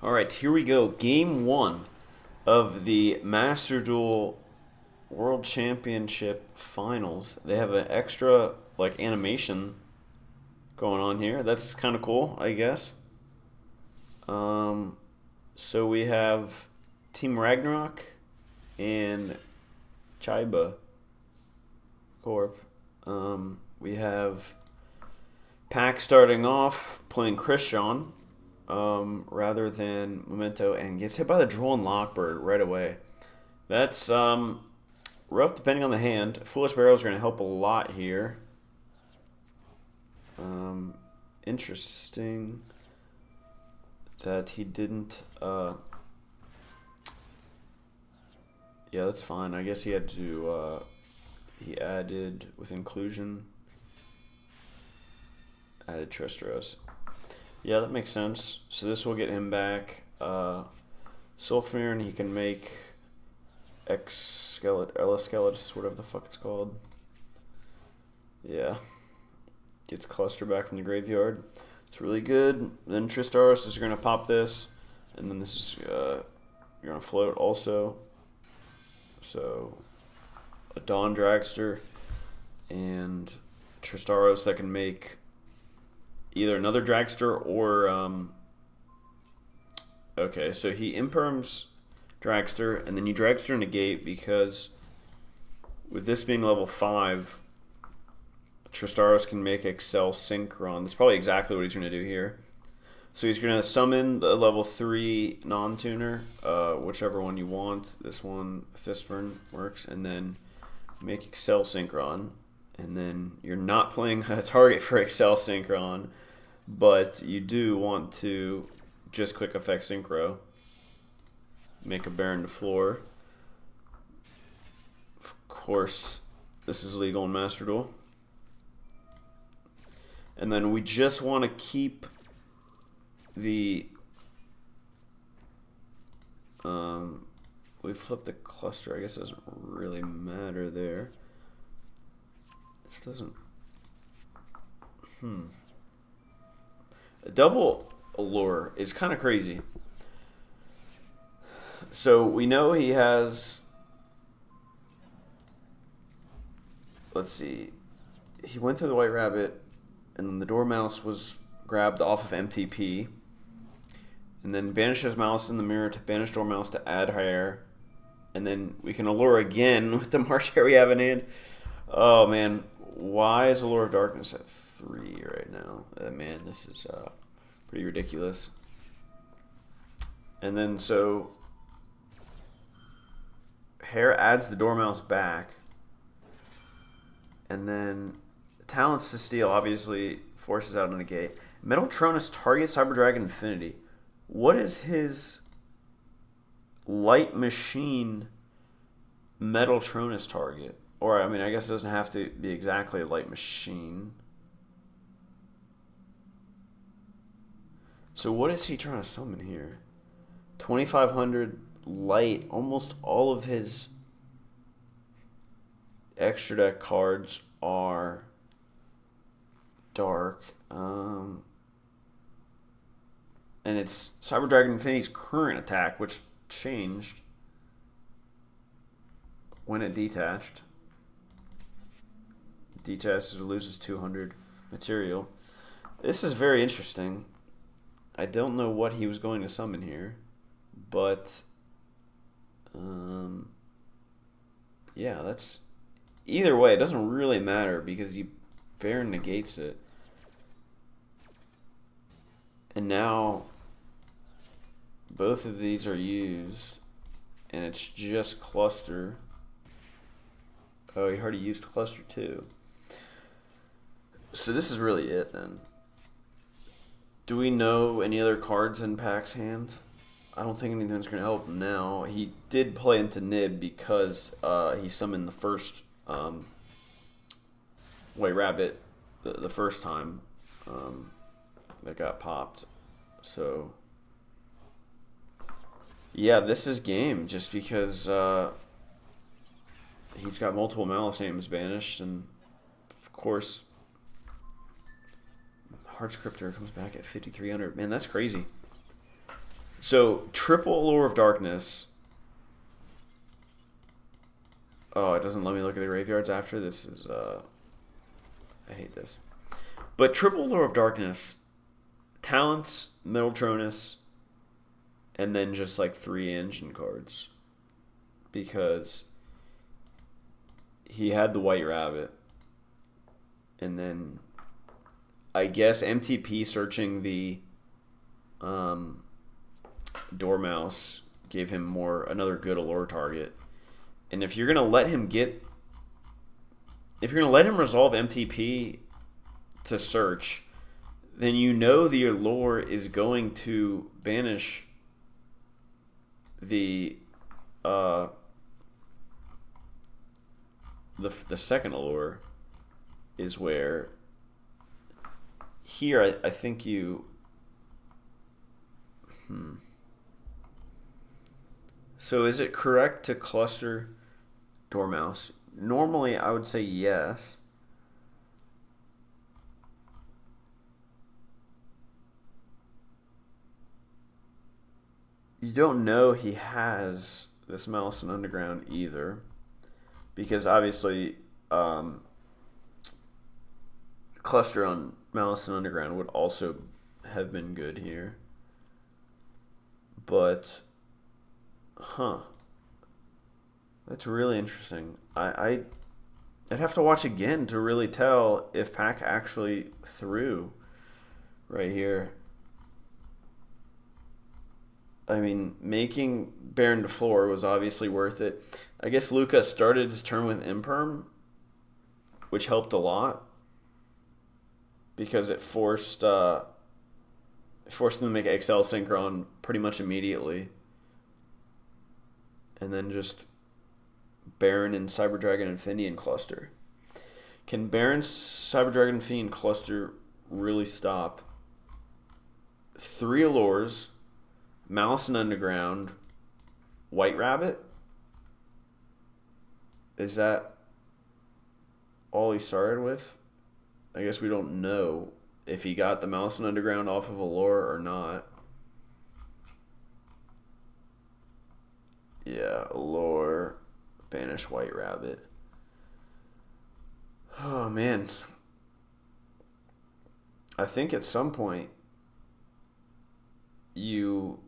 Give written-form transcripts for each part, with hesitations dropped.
All right, here we go. Game one of the Master Duel World Championship Finals. They have an extra like animation going on here. That's kind of cool, I guess. Um, so we have Team Ragnarok and Chiba Corp. We have Pack starting off playing Christian rather than Memento and gets hit by the Droll and Lockbird right away. That's rough depending on the hand. Foolish Barrels are going to help a lot here. Interesting that he didn't. Yeah, that's fine. I guess he had to. He added with inclusion. Added Tristros. Yeah, that makes sense. So this will get him back. Sulfur, and he can make X Skeleton, LS Skeletus, whatever the fuck it's called. Yeah. Gets Cluster back from the graveyard. It's really good. Then Tristaros is going to pop this. And then this is, you're going to float also. So, a Dawn Dragster and Tristaros that can make either another Dragster or, okay, so he imperms Dragster, and then you Dragster negate because with this being level 5, Tristaros can make Excel Synchron. That's probably exactly what he's going to do here. So he's going to summon the level 3 non-tuner, whichever one you want. This one, Fistfern, works, and then make Excel Synchron. And then you're not playing a target for Excel Synchron, but you do want to just quick effect Synchro. Make a Baron to floor. Of course, this is legal in Master Duel. And then we just want to keep the... we flipped the cluster. I guess it doesn't really matter there. This doesn't... A double allure is kind of crazy. So we know he has... Let's see. He went through the White Rabbit, and then the Dormouse was grabbed off of MTP. And then banishes Mouse in the mirror to banish Dormouse to add Hire. And then we can allure again with the March Hare we have in hand. Oh, man. Why is Allure of Darkness at 3 right now? Man, this is pretty ridiculous. And then so Hare adds the Dormouse back. And then Talents to Steal obviously forces out a negate. Metal Tronus targets Cyber Dragon Infinity. What is his Light Machine Metal Tronus target? Or, I mean, I guess it doesn't have to be exactly a Light Machine. So what is he trying to summon here? 2,500 light. Almost all of his extra deck cards are dark. And it's Cyber Dragon Infinity's current attack, which changed when it detached. Detaches or loses 200 material. This is very interesting. I don't know what he was going to summon here, but yeah, that's either way. It doesn't really matter because he Baron negates it, and now both of these are used, and it's just cluster. Oh, he already used cluster too. So this is really it then. Do we know any other cards in Pack's hand? I don't think anything's going to help him now. He did play into Nib because he summoned the first White Rabbit the first time that got popped. So, yeah, this is game just because he's got multiple Malice names banished, and of course Heartscriptor comes back at 5,300. Man, that's crazy. So triple Allure of Darkness. Oh, it doesn't let me look at the graveyards after. This is I hate this. But triple Allure of Darkness, talents, Middletronus, and then just like 3 engine cards. Because he had the White Rabbit. And then I guess MTP searching the Dormouse gave him another good allure target. And if you're gonna let him resolve MTP to search, then you know the allure is going to banish the second allure. Is where here I think you So is it correct to cluster Dormouse? Normally I would say yes. You don't know he has this Malice and Underground either, because obviously cluster on Malice and Underground would also have been good here. But, that's really interesting. I'd have to watch again to really tell if Pack actually threw right here. I mean, making Baron to floor was obviously worth it. I guess Luca started his turn with Imperm, which helped a lot, because it forced them to make XL Synchron pretty much immediately. And then just Baron and Cyber Dragon and Finian cluster. Can Baron, Cyber Dragon, and Finian cluster really stop 3 allures, Malice and Underground, White Rabbit? Is that all he started with? I guess we don't know if he got the Malice and Underground off of Allure or not. Yeah, Allure, banish White Rabbit. Oh, man. I think at some point you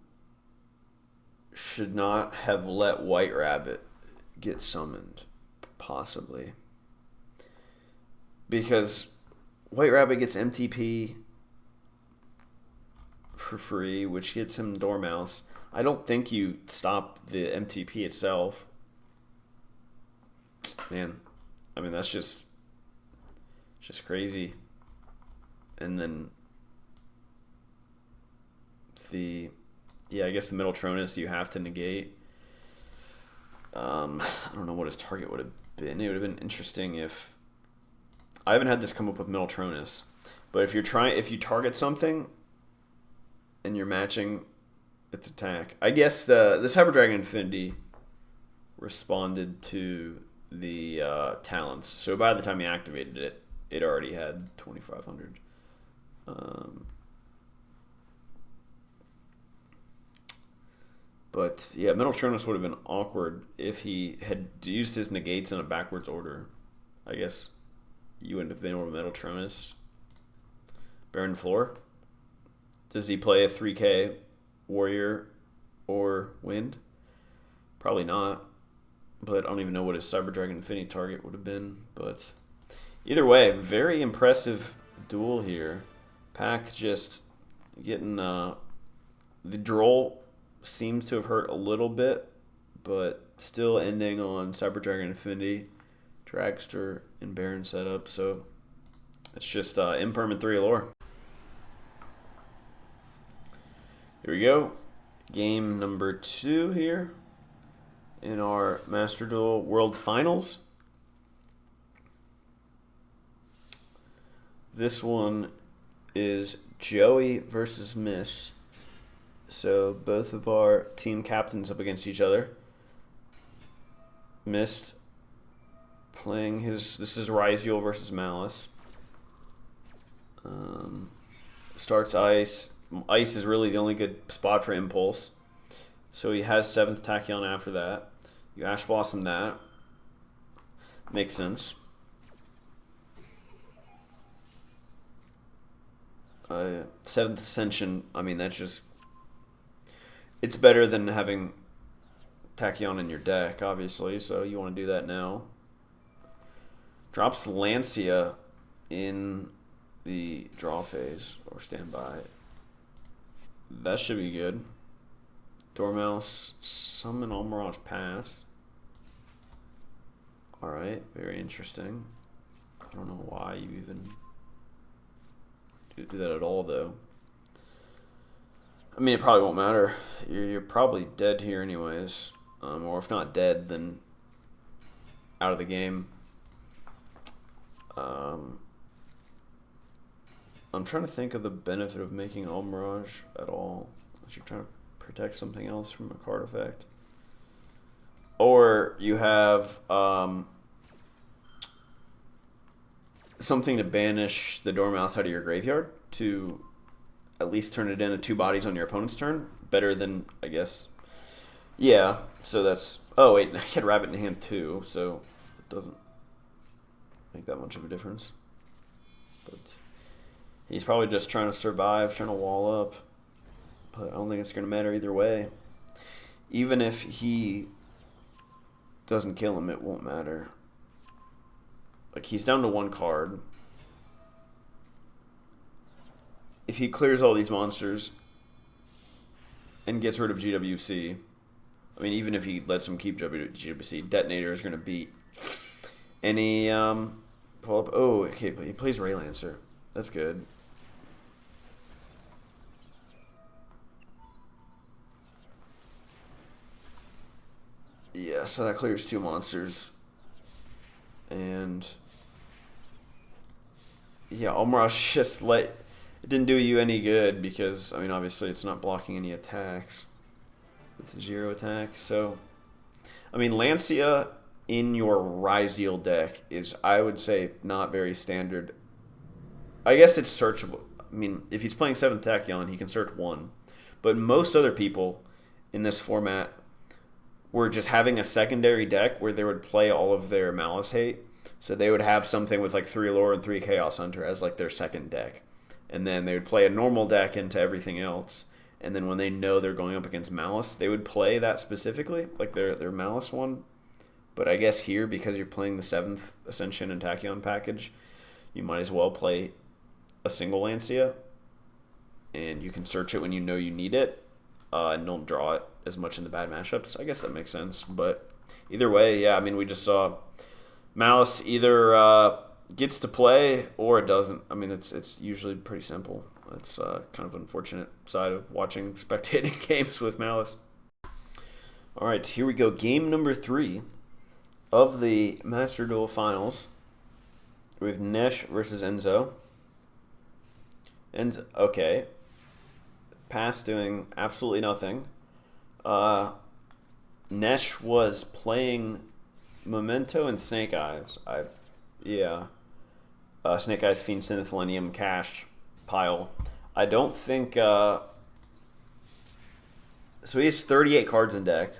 should not have let White Rabbit get summoned, possibly. Because White Rabbit gets MTP for free, which gets him Dormouse. I don't think you stop the MTP itself. Man, I mean, that's just crazy. And then I guess the Middletronus you have to negate. I don't know what his target would have been. It would have been interesting if... I haven't had this come up with Middletronus, but if you target something and you're matching its attack, I guess the Cyber Dragon Infinity responded to the talents. So by the time you activated it, it already had 2,500. But yeah, Middletronus would have been awkward if he had used his negates in a backwards order. I guess you wouldn't have been able to Middletronus. Baron floor. Does he play a 3K Warrior or Wind? Probably not. But I don't even know what his Cyber Dragon Infinity target would have been. But either way, very impressive duel here. Pack just getting the Droll seems to have hurt a little bit, but still ending on Cyber Dragon Infinity, Dragster, and Baron setup. So it's just Imperm and 3 Allure. Here we go. Game number 2 here in our Master Duel World Finals. This one is Joey versus Miss. So both of our team captains up against each other. Mist playing his... This is Yugioh versus Malice. Starts Ice, Ice is really the only good spot for Impulse. So he has 7th Tachyon after that. You Ash Blossom that. Makes sense. 7th Ascension, I mean, that's just... It's better than having Tachyon in your deck, obviously, so you want to do that now. Drops Lancia in the draw phase, or standby. That should be good. Dormouse, summon All Mirage Pass. Alright, very interesting. I don't know why you even do that at all, though. I mean, it probably won't matter. You're probably dead here anyways. Or if not dead, then out of the game. I'm trying to think of the benefit of making All Mirage at all. Unless you're trying to protect something else from a card effect. Or you have something to banish the Dormouse out of your graveyard to at least turn it into 2 bodies on your opponent's turn. Better than, I guess. Yeah, so that's... Oh, wait, I had Rabbit in hand too, so it doesn't make that much of a difference. But he's probably just trying to survive, trying to wall up. But I don't think it's going to matter either way. Even if he doesn't kill him, it won't matter. Like, he's down to 1 card. If he clears all these monsters and gets rid of GWC, I mean, even if he lets him keep GWC, Detonator is going to beat any pull up. Oh, okay, but he plays Raylancer. That's good. Yeah, so that clears 2 monsters. And yeah, Almirage just it didn't do you any good because, I mean, obviously it's not blocking any attacks. It's a 0 attack. So, I mean, Lancia in your Ryzeal deck is, I would say, not very standard. I guess it's searchable. I mean, if he's playing 7th Tachyon, he can search 1. But most other people in this format were just having a secondary deck where they would play all of their Malice Hate. So they would have something with like 3 Allure and 3 Chaos Hunter as like their second deck. And then they would play a normal deck into everything else. And then when they know they're going up against Malice, they would play that specifically, like their Malice one. But I guess here, because you're playing the 7th Ascension and Tachyon package, you might as well play a single Lancia. And you can search it when you know you need it. And don't draw it as much in the bad matchups. I guess that makes sense. But either way, yeah, I mean, we just saw Malice either gets to play or it doesn't. I mean, it's usually pretty simple. It's kind of an unfortunate side of watching spectating games with Malice. All right, here we go. Game number 3 of the Master Duel Finals. We have Nesh versus Enzo. Enzo, okay. Pass doing absolutely nothing. Nesh was playing Memento and Snake Eyes. Snake Eyes, Fiend, Synth, Cash pile. I don't think... so he has 38 cards in deck.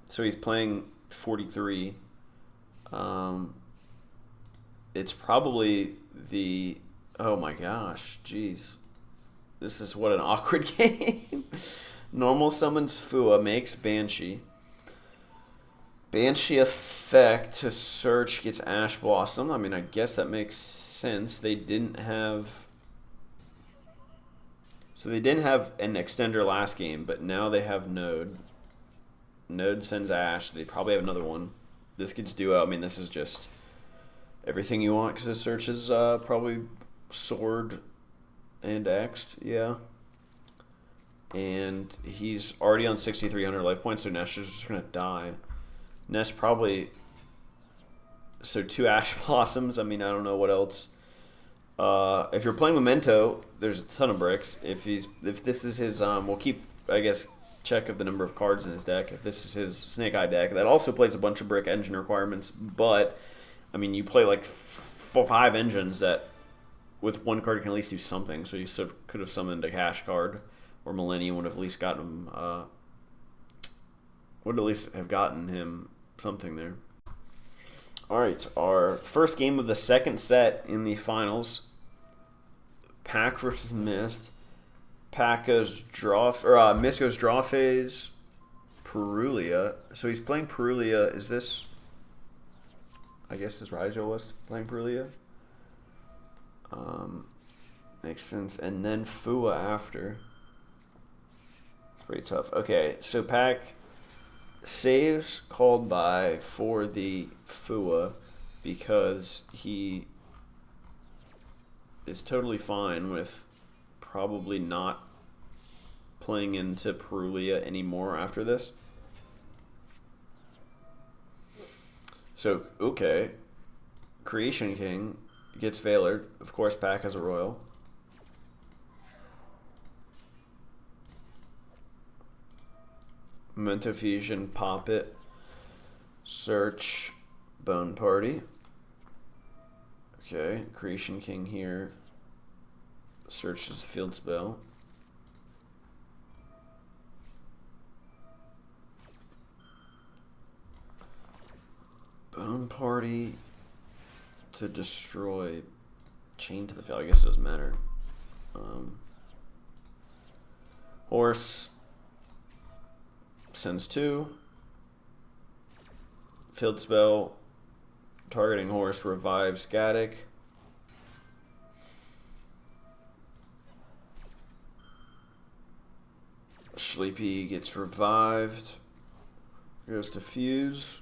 So he's playing 43. It's probably the... Oh my gosh, jeez. This is what an awkward game. Normal summons Fua, makes Banshee. Banshee effect to search gets Ash Blossom. I mean, I guess that makes sense. They didn't have... So they didn't have an extender last game, but now they have Node. Node sends Ash. They probably have another one. This gets Duo. I mean, this is just everything you want because this search is probably Sword and X'd, yeah. And he's already on 6,300 life points, so Nesh is just going to die. Nesh probably... So 2 Ash Blossoms. I mean, I don't know what else. If you're playing Memento, there's a ton of bricks. If this is his... we'll keep, I guess, check of the number of cards in his deck. If this is his Snake Eye deck, that also plays a bunch of brick engine requirements. But, I mean, you play like 5 engines that with one card, you can at least do something. So you sort of could have summoned a cash card, or Millennium would have at least gotten him. Would at least have gotten him something there. All right, so our first game of the second set in the finals. Pack versus Mist. Pack goes draw, or Mist goes draw phase. Purulia. So he's playing Purulia. Is this? I guess his Yugioh was playing Purulia. Makes sense. And then Fua after. It's pretty tough. Okay, so Pack saves called by for the Fua because he is totally fine with probably not playing into Purulia anymore after this. So, okay. Creation King gets Veilered. Of course, Pack has a Royal. Memento Fusion, pop it. Search, Bone Party. Okay, Creation King here. Searches Field Spell. Bone Party to destroy Chain to the Field. I guess it doesn't matter. Horse sends 2. Field Spell. Targeting Horse revives Gaddock. Sleepy gets revived. Goes to Fuse.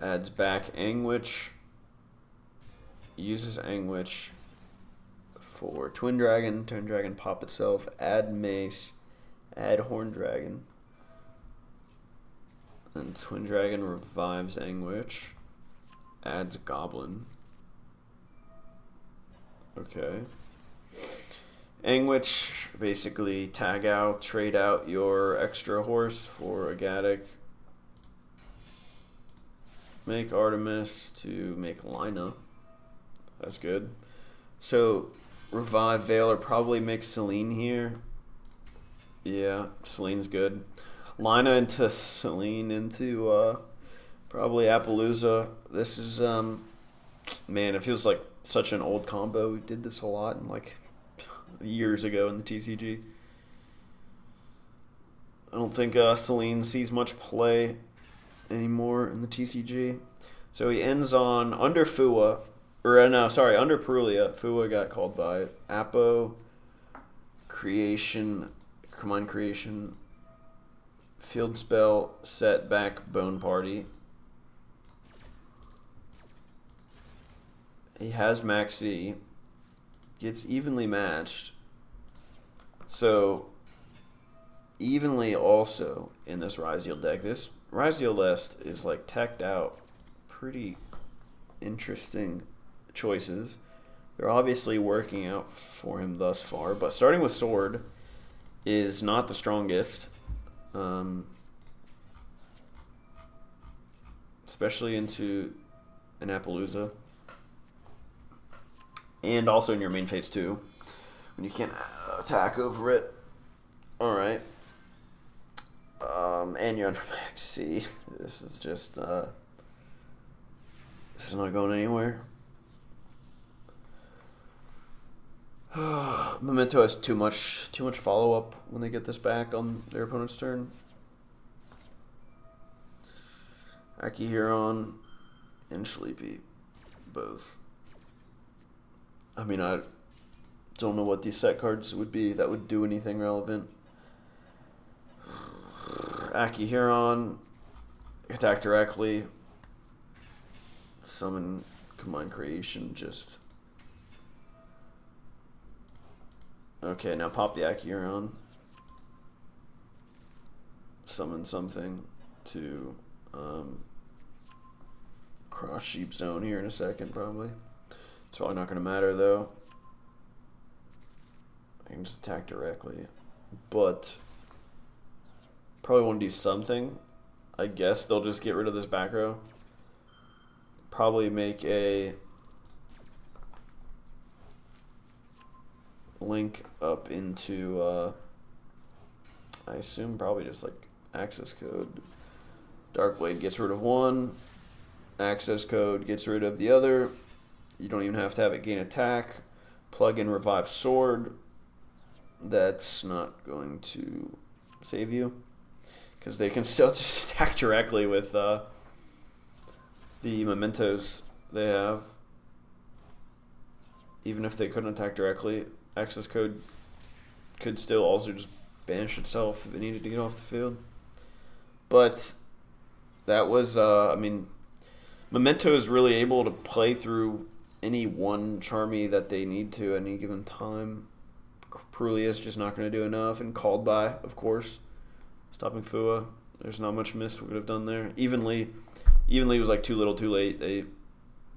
Adds back Anguish. Uses Anguish for Twin Dragon. Twin Dragon pop itself. Add Mace. Add Horn Dragon. And Twin Dragon revives Anguish. Adds Goblin. Okay. Anguish, basically tag out, trade out your extra horse for a Gaddock. Make Artemis to make Lina. That's good. So, revive Veiler, probably make Celine here. Yeah, Celine's good. Lina into Celine into probably Appaloosa. This is, man, it feels like such an old combo. We did this a lot in like years ago in the TCG. I don't think Celine sees much play anymore in the TCG. So he ends on under Fua, or no, sorry, under Purulia. Fua got called by Appo, Creation, Command Creation, Field Spell, Set back Bone Party. He has Maxi. Gets evenly matched. So, evenly also in this Ryzeal deck. This Ryzeal list is like teched out. Pretty interesting choices. They're obviously working out for him thus far, but starting with Sword is not the strongest. Especially into an Appaloosa. And also in your main phase too, when you can't attack over it. Alright. And you're under Maxi. This is just, this is not going anywhere. Memento has too much follow-up when they get this back on their opponent's turn. Akihiron and Sleepy, both. I mean, I don't know what these set cards would be that would do anything relevant. Akihiron, attack directly. Summon Command Creation, just... Okay, now pop the Akihiron. Summon something to cross Sheep Zone here in a second, probably. It's probably not going to matter, though. I can just attack directly. But probably want to do something. I guess they'll just get rid of this back row. Probably make a link up into, I assume probably just like access code. Darkblade gets rid of one. Access code gets rid of the other. You don't even have to have it gain attack. Plug in revive sword. That's not going to save you, because they can still just attack directly with the mementos they have. Even if they couldn't attack directly, access code could still also just banish itself if it needed to get off the field. But that was, I mean, Memento is really able to play through any one Charmy that they need to at any given time. Perulia is just not going to do enough, and called by, of course, stopping Fua. There's not much missed we could have done there. Evenly was like too little, too late. They,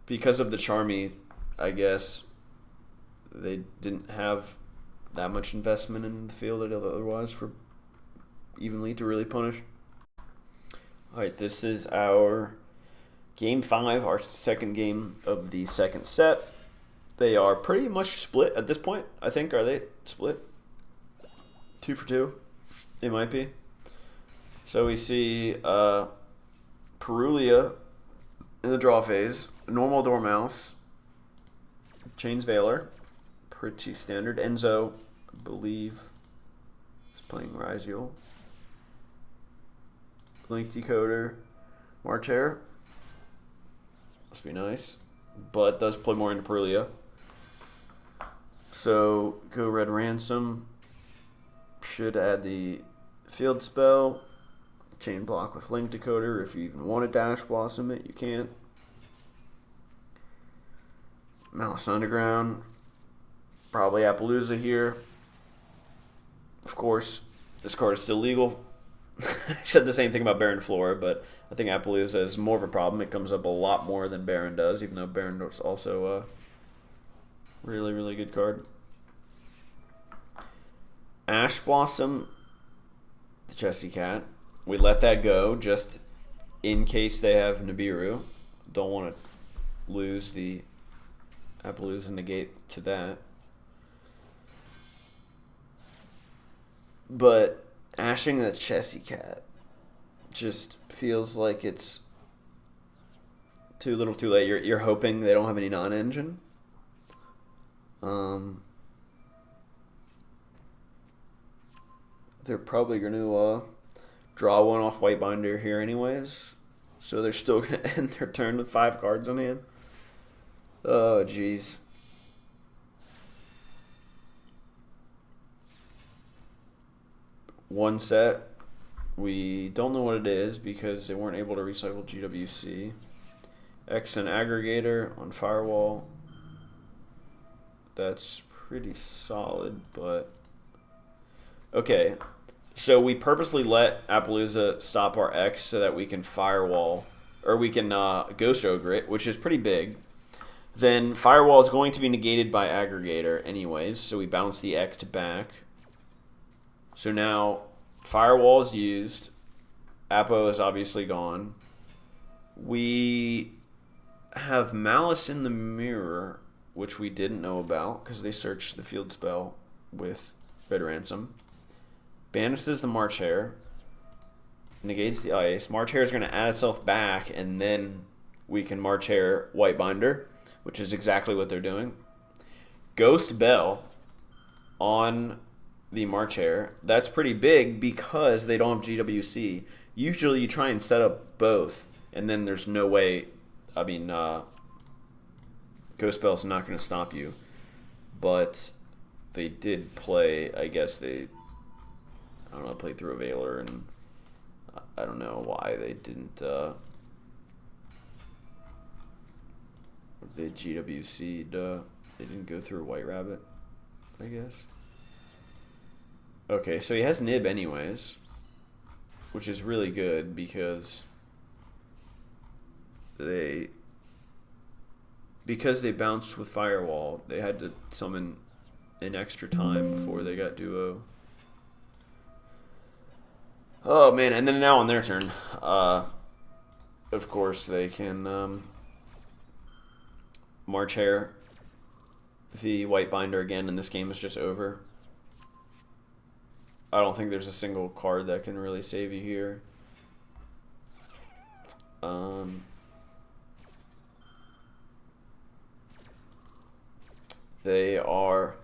because of the Charmy, I guess they didn't have that much investment in the field otherwise for Evenly to really punish. All right, this is our Game 5, our second game of the second set. They are pretty much split at this point, I think. Are they split? 2 for 2? They might be. So we see Perulia in the draw phase, normal Dormouse, Chains Veiler, pretty standard. Enzo, I believe, is playing Yugioh. Link Decoder, Marchair. Must be nice, but does play more into Perulia. So go Red Ransom. Should add the field spell. Chain block with Link Decoder. If you even want to Dash Blossom it, you can't. Malice Underground. Probably Appaloosa here. Of course, this card is still legal. I said the same thing about Baron Flora, but I think Appaloosa is more of a problem. It comes up a lot more than Baron does, even though Baron is also a really, really good card. Ash Blossom, the Chessy Cat. We let that go just in case they have Nibiru. Don't want to lose the Appaloosa negate to that. But ashing the Chessy Cat just feels like it's too little too late. You're hoping they don't have any non-engine. They're probably going to draw one off White Binder here anyways. So they're still going to end their turn with 5 cards on hand. Oh, jeez. One set. We don't know what it is because they weren't able to recycle GWC. X and Aggregator on Firewall. That's pretty solid, but... Okay, so we purposely let Appaloosa stop our X so that we can Firewall, or we can Ghost Ogre it, which is pretty big. Then Firewall is going to be negated by Aggregator anyways, so we bounce the X back. So now Firewall is used. Appo is obviously gone. We have Malice in the Mirror, which we didn't know about because they searched the field spell with Red Ransom. Banishes the March Hare. Negates the ice. March Hare is going to add itself back, and then we can March Hare White Binder, which is exactly what they're doing. Ghost Bell on the March Hare. That's pretty big because they don't have GWC. Usually you try and set up both, and then there's no way. I mean, Ghost Bell's not going to stop you. But they did play, I guess they, I don't know, played through a Veiler, and I don't know why they didn't, they GWC'd, they didn't go through a White Rabbit, I guess. Okay, so he has Nib anyways, which is really good because they bounced with Firewall, they had to summon an extra time before they got Duo. Oh man, and then now on their turn, of course they can March Hare the white binder again, and this game is just over. I don't think there's a single card that can really save you here. They are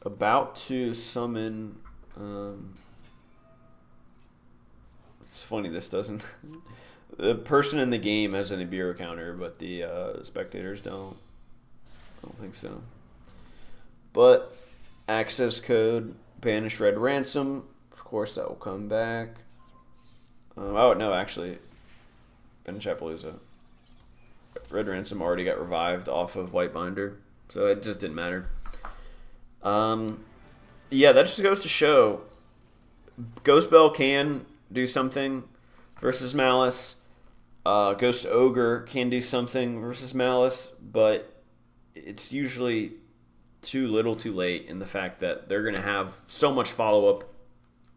about to summon. It's funny this doesn't. The person in the game has an Ibero counter, but the spectators don't. I don't think so. But access code, banish red ransom. Of course, that will come back. Oh no, actually, banish Appaloosa. Red ransom already got revived off of white binder, so it just didn't matter. Yeah, that just goes to show Ghost Bell can do something versus Malice. Ghost Ogre can do something versus Malice, but it's usually too little too late in the fact that they're going to have so much follow-up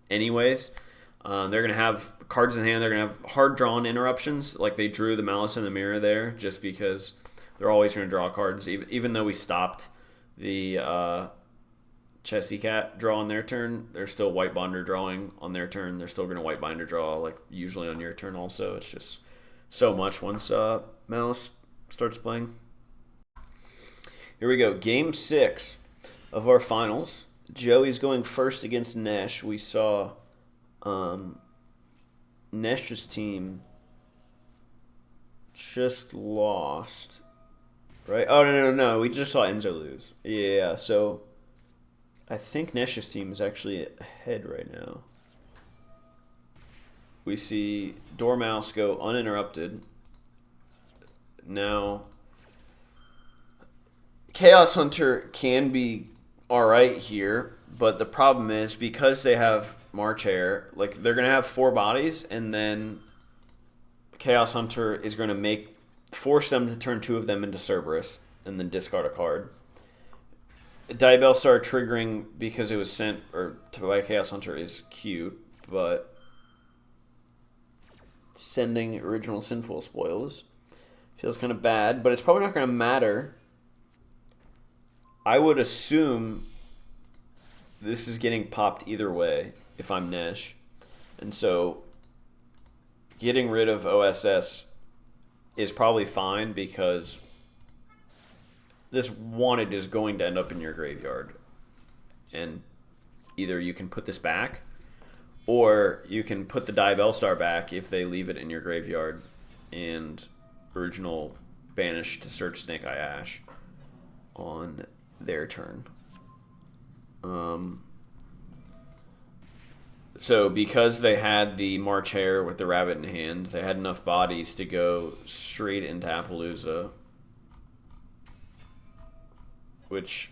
anyways. They're going to have cards in hand. They're going to have hard-drawn interruptions, like they drew the Malice in the Mirror there, just because they're always going to draw cards. Even though we stopped the Chessy Cat draw on their turn, they're still white binder drawing on their turn. They're still going to white binder draw, like usually on your turn also. It's just so much once Malice starts playing. Here we go. Game 6 of our finals. Joey's going first against Nesh. We saw Nesh's team just lost. Right? Oh, no. We just saw Enzo lose. Yeah, so I think Nesh's team is actually ahead right now. We see Dormouse go uninterrupted. Now, Chaos Hunter can be alright here, but the problem is because they have March Hare, like they're going to have 4 bodies, and then Chaos Hunter is going to force them to turn 2 of them into Cerberus and then discard a card. Diabell Star triggering because it was sent by Chaos Hunter is cute, but sending original Sinful Spoils feels kind of bad, but it's probably not going to matter. I would assume this is getting popped either way if I'm Nesh. And so getting rid of OSS is probably fine because this wanted is going to end up in your graveyard. And either you can put this back or you can put the Diabell Star back if they leave it in your graveyard and original banish to search Snake Eye Ash on their turn. So because they had the March Hare with the rabbit in hand, they had enough bodies to go straight into Appaloosa, which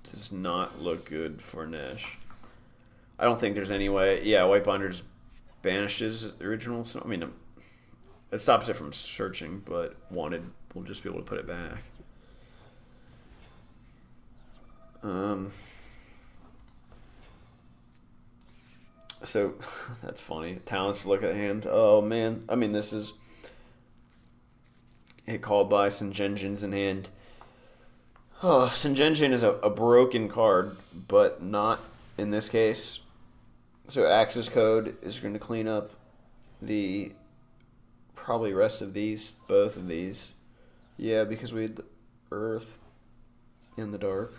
does not look good for Nesh. I don't think there's any way. Yeah, White Binders banishes the original. So, I mean, it stops it from searching, but wanted will just be able to put it back. So that's funny. Talents to look at the hand. Oh man, I mean this is hit called by Singenjin's in hand. Oh, Singenjin is a broken card, but not in this case. So access code is going to clean up the probably rest of these, both of these. Yeah, because we had the Earth in the dark.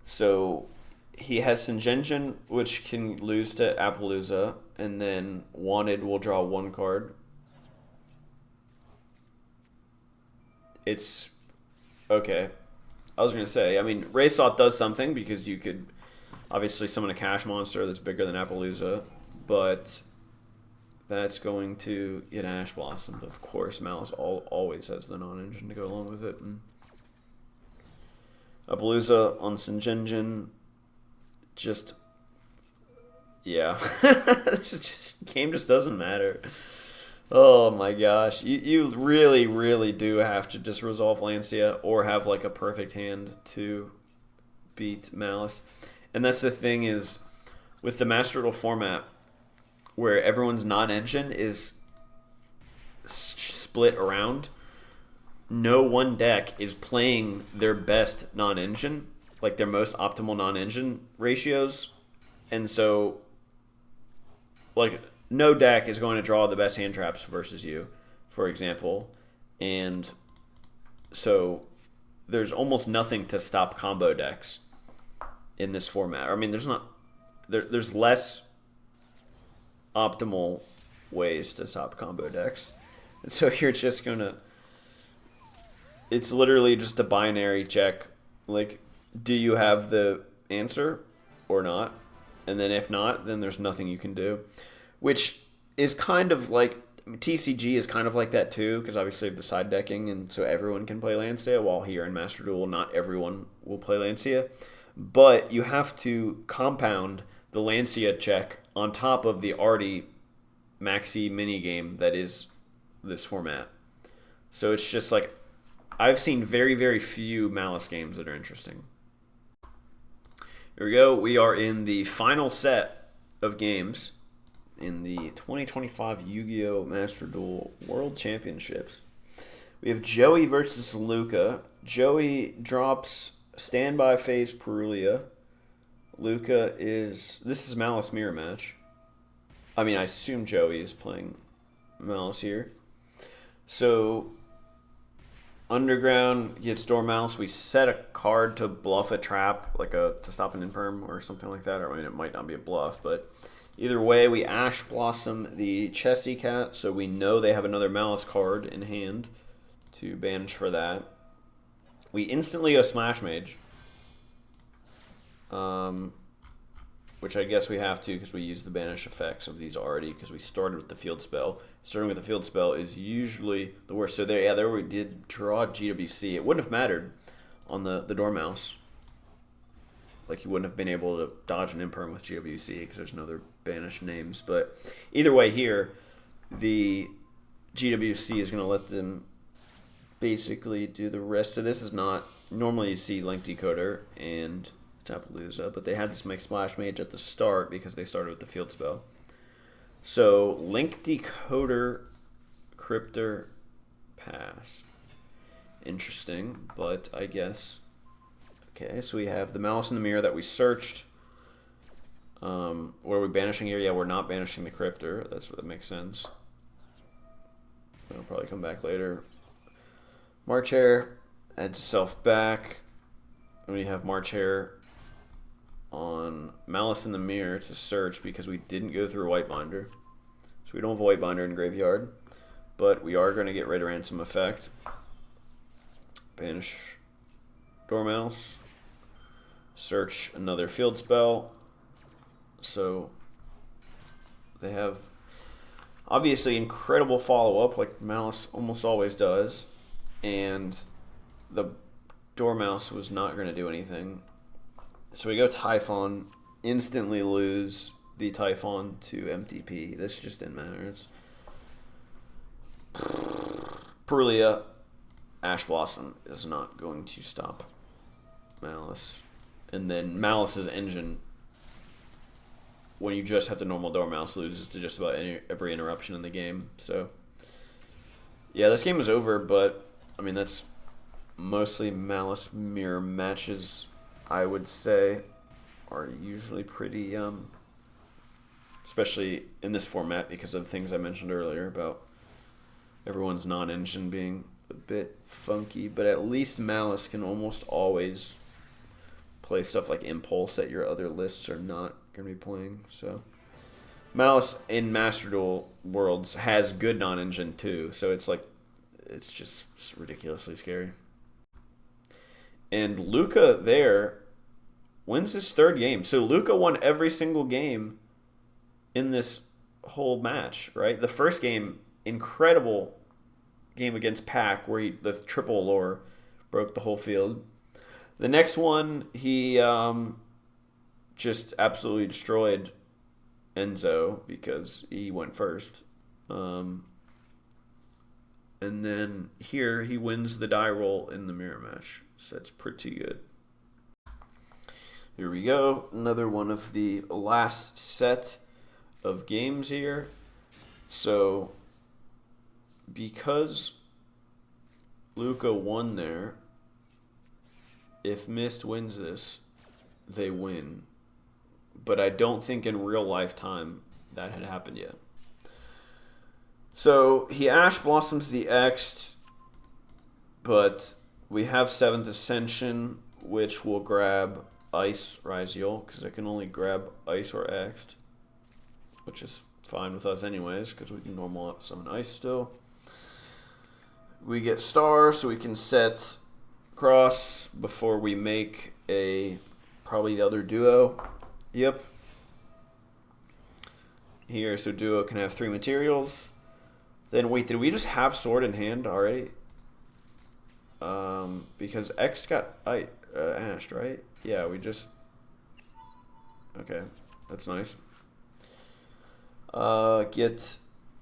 So he has Singenjin, which can lose to Appaloosa, and then Wanted will draw 1 card. It's okay. I was going to say, I mean, Wraithsaught does something because you could obviously summon a cash monster that's bigger than Appaloosa, but that's going to get Ash Blossom. Of course, Malice always has the non-engine to go along with it. And Appaloosa on Singenjin, just, yeah. Game just doesn't matter. Oh my gosh. You really, really do have to just resolve Lancia or have like a perfect hand to beat Malice. And that's the thing is, with the Master Duel format, where everyone's non-engine is split around, no one deck is playing their best non-engine, like their most optimal non-engine ratios, and so like no deck is going to draw the best hand traps versus you, for example, and so there's almost nothing to stop combo decks in this format. I mean, there's less optimal ways to stop combo decks, and so you're just gonna. It's literally just a binary check. Like, do you have the answer or not? And then if not, then there's nothing you can do. Which is kind of like TCG is kind of like that too, because obviously of the side decking, and so everyone can play Lancia. While here in Master Duel, not everyone will play Lancia, but you have to compound the Lancia check on top of the already maxi mini game that is this format. So it's just like I've seen very, very few Malice games that are interesting. Here we go. We are in the final set of games in the 2025 Yu-Gi-Oh! Master Duel World Championships. We have Joey versus Luca. Joey drops Standby Phase Perulia. Luca is... This is Malice Mirror match. I mean, I assume Joey is playing Malice here. So... Underground gets Dormouse. We set a card to bluff a trap, like to stop an imperm or something like that. Or I mean, it might not be a bluff, but either way, we Ash Blossom the Chessy Cat, so we know they have another Malice card in hand to banish for that. We instantly go Smash Mage, which I guess we have to because we use the banish effects of these already because we started with the field spell. Starting with the field spell is usually the worst. So there we did draw GWC. It wouldn't have mattered on the Dormouse. Like you wouldn't have been able to dodge an imperm with GWC because there's no other banished names. But either way here, the GWC is going to let them basically do the rest of this. Is not normally you see Link Decoder and Tapalooza, but they had this make Splash Mage at the start because they started with the field spell. So Link Decoder, Cryptor, pass. Interesting, but I guess. Okay, so we have the Malice in the Mirror that we searched. What are we banishing here? Yeah, we're not banishing the Cryptor. That's what makes sense. That'll probably come back later. March Hare adds itself back. And we have March Hare on Malice in the Mirror to search because we didn't go through White Binder. So we don't have a White Binder in Graveyard. But we are going to get rid of Ransom Effect. Banish Dormouse. Search another field spell. So they have obviously incredible follow-up like Malice almost always does. And the Dormouse was not going to do anything. So we go Typhon, instantly lose the Typhon to MTP. This just didn't matter. It's Perulia, Ash Blossom is not going to stop Malice. And then Malice's engine, when you just have the normal Dormouse, loses to just about every interruption in the game. So, yeah, this game is over, but, I mean, that's mostly Malice Mirror matches, I would say, are usually pretty, especially in this format because of the things I mentioned earlier about everyone's non-engine being a bit funky, but at least Malice can almost always play stuff like Impulse that your other lists are not going to be playing. So Malice in Master Duel Worlds has good non-engine too, so it's like it's just ridiculously scary. And Luca there wins his third game. So Luca won every single game in this whole match, right? The first game, incredible game against Pac where the triple lore broke the whole field. The next one, he just absolutely destroyed Enzo because he went first. And then here he wins the die roll in the mirror match. So that's pretty good. Here we go. Another one of the last set of games here. So because Luca won there. If Mist wins this, they win. But I don't think in real lifetime that had happened yet. So he Ash Blossoms the X, but we have 7th Ascension, which will grab Ice Ryziel, because I can only grab Ice or X'd, which is fine with us anyways, because we can normal summon Ice still. We get Star, so we can set Cross before we make probably the other Duo. Yep. Here, so Duo can have 3 materials. Then wait, did we just have Sword in hand already? Because X got ashed, right? Yeah, we just... Okay, that's nice. Get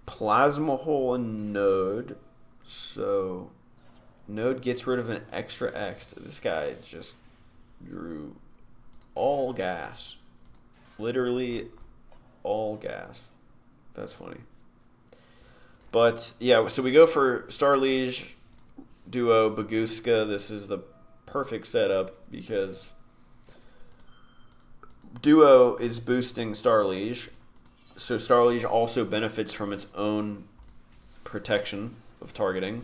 Plasma Hole and Node. So, Node gets rid of an extra X. This guy just drew all gas. Literally all gas. That's funny. But, yeah, so we go for Star Liege, Duo, Baguska. This is the perfect setup because Duo is boosting Star Liege. So Star Liege also benefits from its own protection of targeting.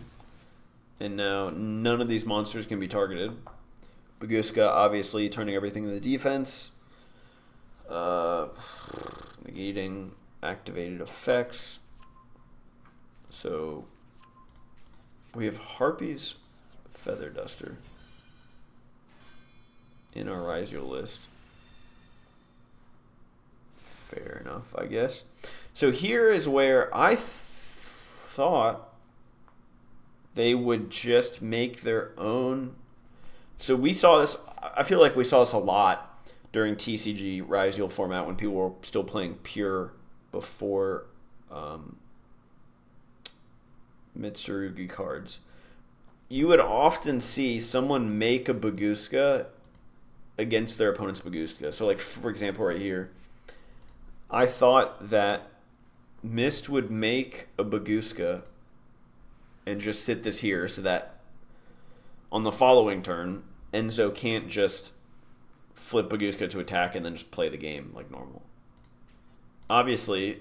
And now none of these monsters can be targeted. Baguska obviously turning everything into defense. Negating activated effects. So we have Harpy's Feather Duster in our Ryziel list. Fair enough, I guess. So here is where I thought they would just make their own. So we saw this, I feel like we saw this a lot during TCG Ryziel format when people were still playing pure before Mitsurugi cards. You would often see someone make a Baguska against their opponent's Baguska. So like, for example, right here, I thought that Mist would make a Baguska and just sit this here so that on the following turn, Enzo can't just flip Baguska to attack and then just play the game like normal. Obviously,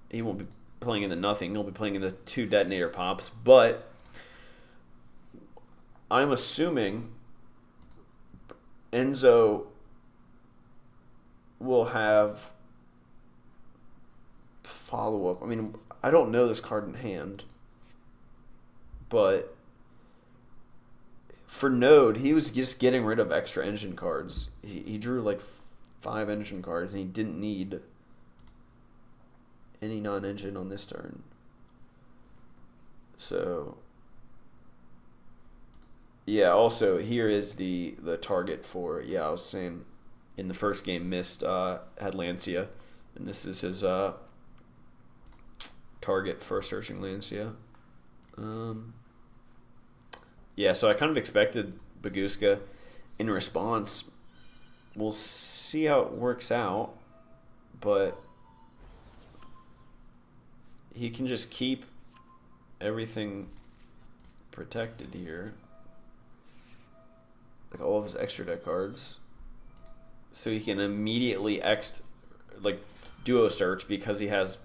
he won't be playing into nothing. He'll be playing into 2 detonator pops, but I'm assuming Enzo will have follow-up. I mean, I don't know this card in hand, but for Node, he was just getting rid of extra engine cards. He drew like 5 engine cards, and he didn't need any non-engine on this turn. So, yeah, also, here is the target for, I was saying, in the first game, Mist had Lancia, and this is his target for searching Lancia. Yeah, so I kind of expected Baguska in response. We'll see how it works out, but he can just keep everything protected here. Like all of his extra deck cards. So he can immediately Duo search because he has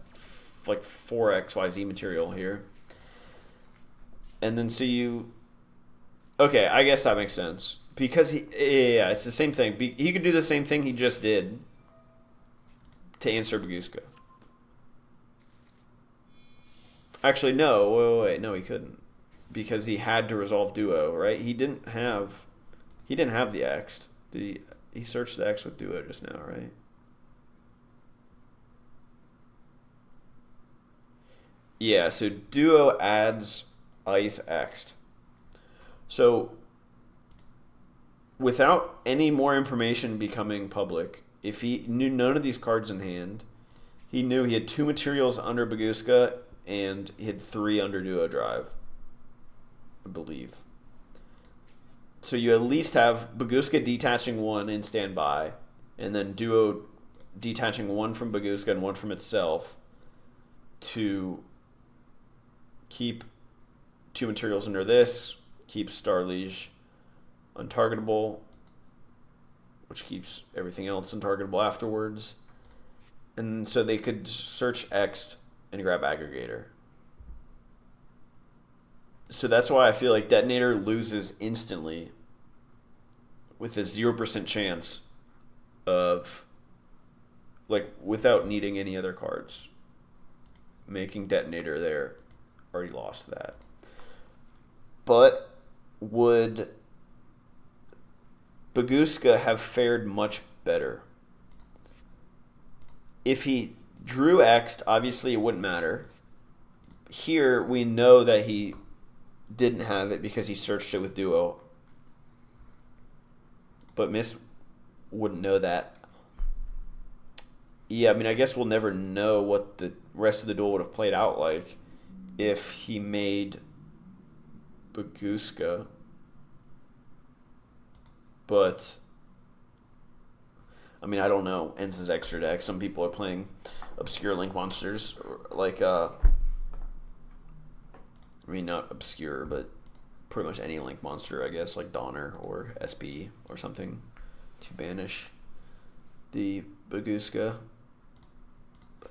like 4 XYZ material here. And then so you... Okay, I guess that makes sense. Because it's the same thing. He could do the same thing he just did to answer Baguska. Actually, no. Wait. No, he couldn't. Because he had to resolve Duo, right? He didn't have the X. Did he? He searched the X with Duo just now, right? Yeah, so Duo adds Ice X. So, without any more information becoming public, if he knew none of these cards in hand, he knew he had 2 materials under Baguska and he had 3 under Duo Drive, I believe. So you at least have Baguska detaching 1 in standby, and then Duo detaching 1 from Baguska and 1 from itself to keep 2 materials under this, keeps Starliege untargetable, which keeps everything else untargetable afterwards. And so they could search X and grab Aggregator. So that's why I feel like Detonator loses instantly with a 0% chance of, like, without needing any other cards. Making Detonator there, already lost that. But would Baguska have fared much better? If he drew X, obviously it wouldn't matter. Here, we know that he didn't have it because he searched it with Duel. But Mist wouldn't know that. Yeah, I mean, I guess we'll never know what the rest of the duel would have played out like if he made Baguska. But, I mean, I don't know. Enz's extra deck. Some people are playing obscure Link monsters. Like, I mean, not obscure, but pretty much any Link monster, I guess. Like Donner or SP or something to banish the Baguska.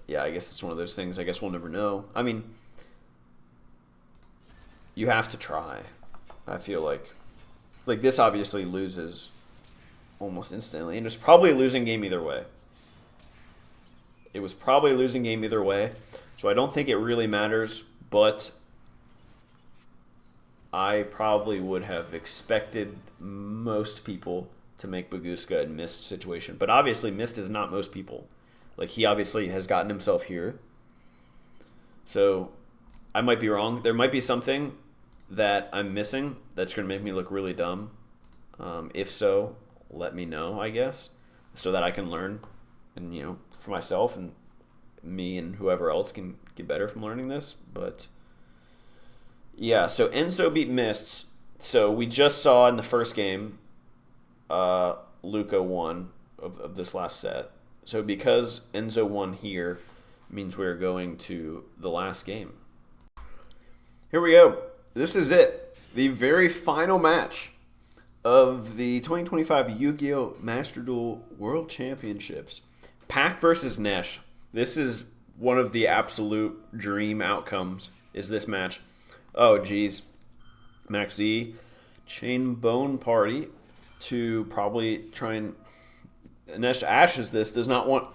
Yeah, I guess it's one of those things. I guess we'll never know. I mean, you have to try. I feel like this obviously loses almost instantly, and it's probably a losing game either way. It was probably a losing game either way, so I don't think it really matters, but I probably would have expected most people to make Baguska in Mist situation. But obviously, Mist is not most people. Like, he obviously has gotten himself here. So, I might be wrong. There might be something that I'm missing that's going to make me look really dumb. If so, let me know, I guess, so that I can learn and, you know, for myself, and me and whoever else can get better from learning this. But, yeah, so Enzo beat Mists. So, we just saw in the first game, Luca won of this last set. So because Enzo won here, means we're going to the last game. Here we go. This is it. The very final match of the 2025 Yu-Gi-Oh! Master Duel World Championships. Pac versus Nesh. This is one of the absolute dream outcomes, is this match. Oh, geez. Max E, Chain Bone Party to probably try and... Nesh ashes this, does not want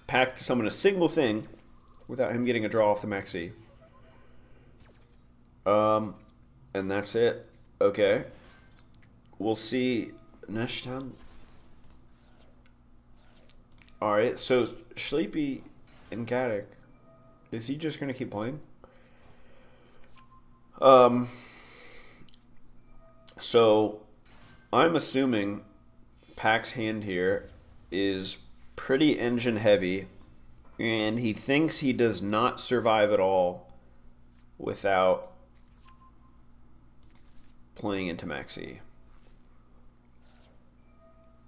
Pac to summon a single thing without him getting a draw off the Maxi. And that's it. Okay. We'll see Nesh down. Alright, so Sleepy and Gaddock, is he just going to keep playing? So I'm assuming Pac's hand here is pretty engine heavy, and he thinks he does not survive at all without playing into Maxi.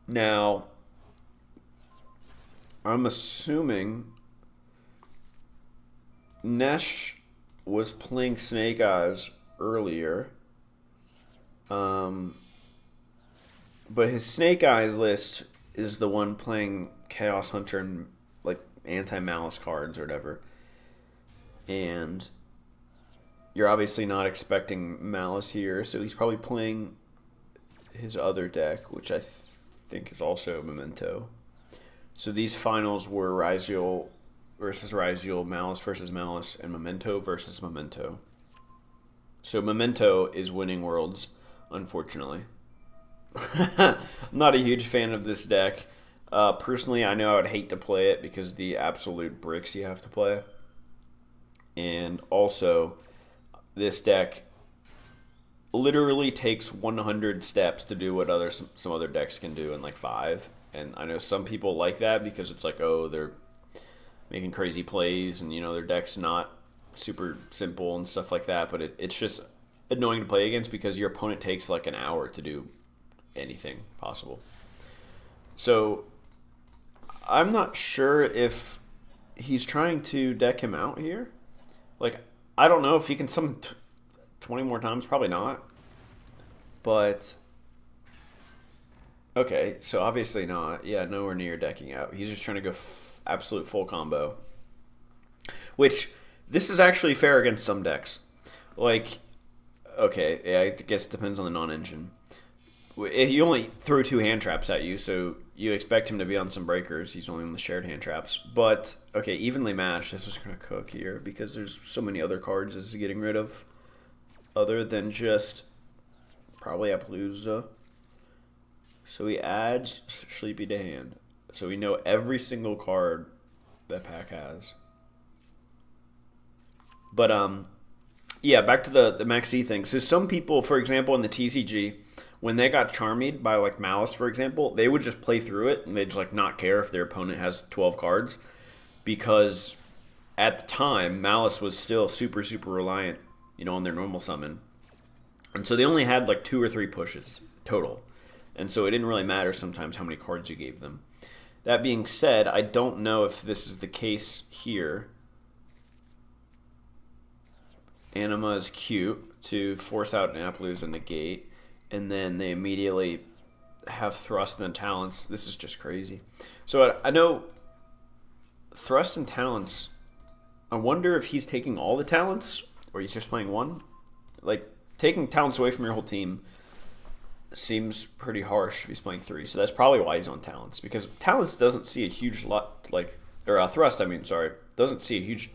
Now, I'm assuming Nesh was playing Snake Eyes earlier, but his Snake Eyes list is the one playing Chaos Hunter and like anti-malice cards or whatever. And you're obviously not expecting malice here, so he's probably playing his other deck, which I think is also Memento. So these finals were Ryziel versus Ryziel, Malice versus Malice, and Memento versus Memento. So Memento is winning Worlds, unfortunately. I'm not a huge fan of this deck. Personally, I know I would hate to play it because the absolute bricks you have to play. And also, this deck literally takes 100 steps to do what some other decks can do in like 5. And I know some people like that because it's like, oh, they're making crazy plays and, you know, their deck's not super simple and stuff like that. But it's just annoying to play against because your opponent takes like an hour to do anything possible. So I'm not sure if he's trying to deck him out here. Like, I don't know if he can summon 20 more times? Probably not. But okay, so obviously not. Yeah, nowhere near decking out. He's just trying to go absolute full combo. Which this is actually fair against some decks. Like, okay, yeah, I guess it depends on the non-engine. He only threw 2 hand traps at you, so you expect him to be on some breakers. He's only on the shared hand traps. But, okay, evenly matched. This is going to cook here because there's so many other cards this is getting rid of other than just probably Appaloosa. So he adds Sleepy to hand. So we know every single card that Pack has. But, yeah, back to the Max E thing. So some people, for example, in the TCG, when they got charmied by like Malice, for example, they would just play through it and they'd just like not care if their opponent has 12 cards because at the time Malice was still super reliant, on their normal summon, and so they only had like 2 or 3 pushes total, and so it didn't really matter sometimes how many cards you gave them. That being said, I don't know if this is the case here. Anima is cute to force out an Appaloosa negate. And then they immediately have Thrust and then Talents. This is just crazy. So I know Thrust and Talents, I wonder if he's taking all the Talents or he's just playing one. Like, taking Talents away from your whole team seems pretty harsh if he's playing 3. So that's probably why he's on Talents. Because Talents doesn't see a huge lot, Thrust, doesn't see a huge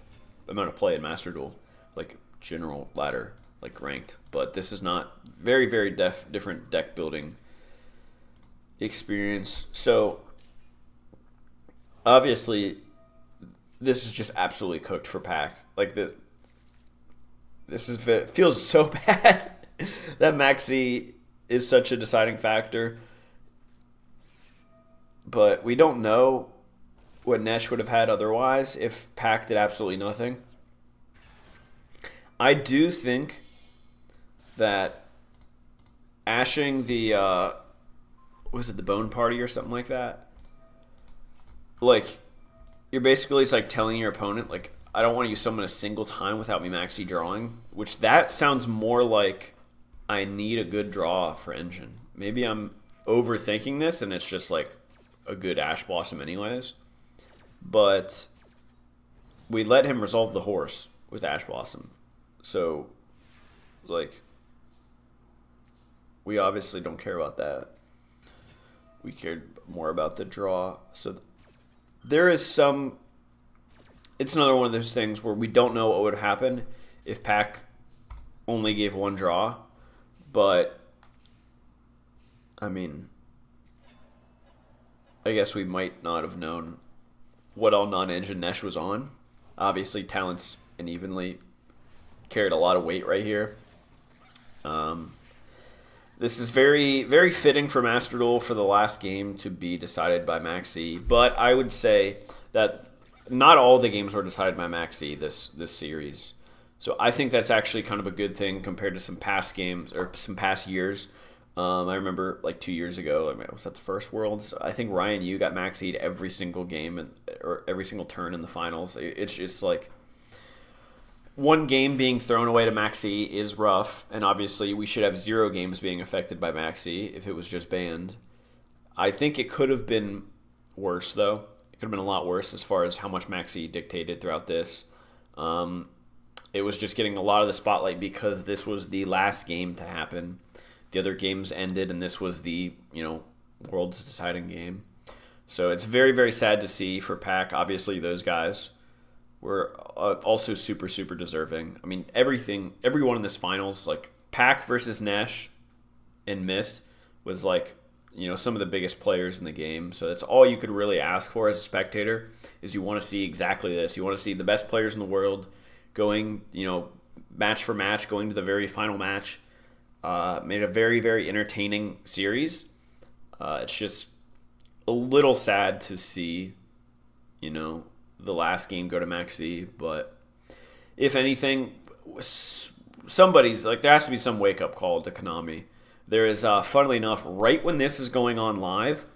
amount of play in Master Duel. Like, general ladder. Like ranked, but this is not very different deck building experience. So obviously this is just absolutely cooked for Pack. Like feels so bad that Maxi is such a deciding factor, but we don't know what Nesh would have had otherwise if Pack did absolutely nothing. I do think that ashing the was it the Bone Party or something like that? Like, you're basically, it's like telling your opponent, like, I don't want you to summon a single time without me maxi drawing, which that sounds more like I need a good draw for Engine. Maybe I'm overthinking this and it's just like a good Ash Blossom anyways. But we let him resolve the horse with Ash Blossom. So, like, we obviously don't care about that. We cared more about the draw. So there is some... It's another one of those things where we don't know what would happen if Pack only gave 1 draw. But, I mean, I guess we might not have known what all non-engine Nesh was on. Obviously, Talents and Evenly carried a lot of weight right here. This is very fitting for Master Duel for the last game to be decided by Maxi, but I would say that not all the games were decided by Maxi this series. So I think that's actually kind of a good thing compared to some past games or some past years. I remember like 2 years ago, was that the first Worlds? I think Ryan Yu got Maxi'd every single game or every single turn in the finals. It's just like one game being thrown away to Maxi is rough, and obviously we should have 0 games being affected by Maxi if it was just banned. I think it could have been worse, though. It could have been a lot worse as far as how much Maxi dictated throughout this. It was just getting a lot of the spotlight because this was the last game to happen. The other games ended, and this was the, world's deciding game. So it's very sad to see for Pack. Obviously, those guys were also super deserving. I mean, everyone in this finals, like Pack versus Nesh and Mist was like, some of the biggest players in the game. So that's all you could really ask for as a spectator is you want to see exactly this. You want to see the best players in the world going, match for match, going to the very final match. Made a very entertaining series. It's just a little sad to see, the last game go to Maxi, but if anything, somebody's like, there has to be some wake-up call to Konami. There is, funnily enough, right when this is going on live,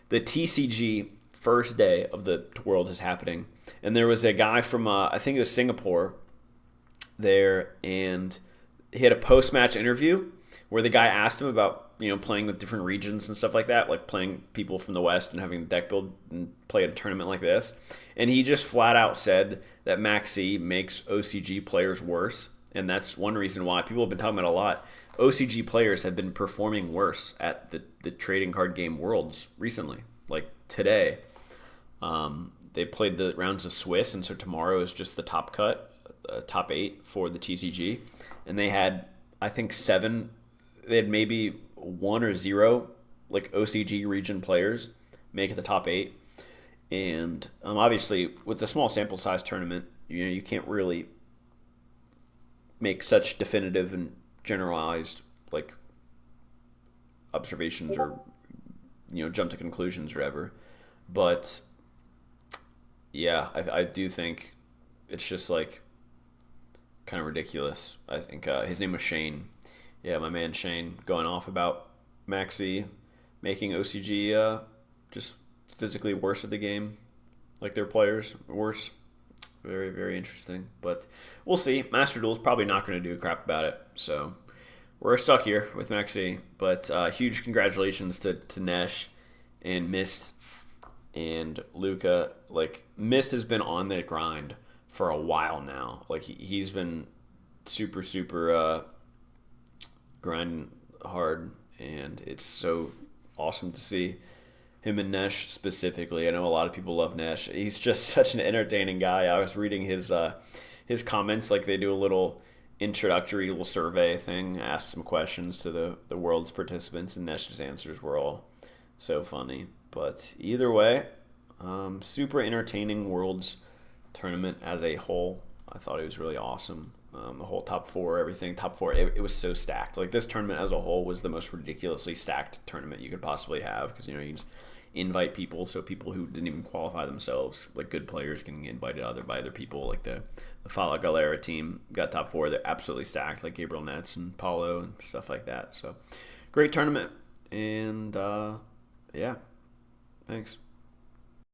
the TCG first day of the World is happening, and there was a guy from, I think it was Singapore there, and he had a post match interview where the guy asked him about playing with different regions and stuff like that, like playing people from the West and having a deck build and play a tournament like this. And he just flat out said that Maxi makes OCG players worse, and that's one reason why people have been talking about a lot. OCG players have been performing worse at the trading card game Worlds recently, like today. They played the rounds of Swiss, and so tomorrow is just the top cut, top 8 for the TCG. And they had, I think, 7. They had maybe 1 or 0 like OCG region players make it the top 8. And obviously, with the small sample size tournament, you can't really make such definitive and generalized like observations or jump to conclusions or whatever. But yeah, I do think it's just like kind of ridiculous. I think his name was Shane. Yeah, my man Shane going off about Maxi making OCG just physically worse at the game, like their players worse. Very, very interesting. But we'll see. Master Duel's probably not going to do crap about it. So we're stuck here with Maxi. But huge congratulations to Nesh and Mist and Luca. Like, Mist has been on the grind for a while now. Like, he's been super, super grinding hard. And it's so awesome to see him and Nesh specifically. I know a lot of people love Nesh. He's just such an entertaining guy. I was reading his comments, like they do a little introductory little survey thing, ask some questions to the world's participants, and Nesh's answers were all so funny. But either way, super entertaining Worlds tournament as a whole. I thought it was really awesome. The whole top 4, everything, top 4, it was so stacked. Like, this tournament as a whole was the most ridiculously stacked tournament you could possibly have, because you just invite people, so people who didn't even qualify themselves, like good players, getting invited by other people. Like the Fala Galera team got top 4. They're absolutely stacked, like Gabriel Nets and Paulo and stuff like that. So great tournament, and yeah, thanks.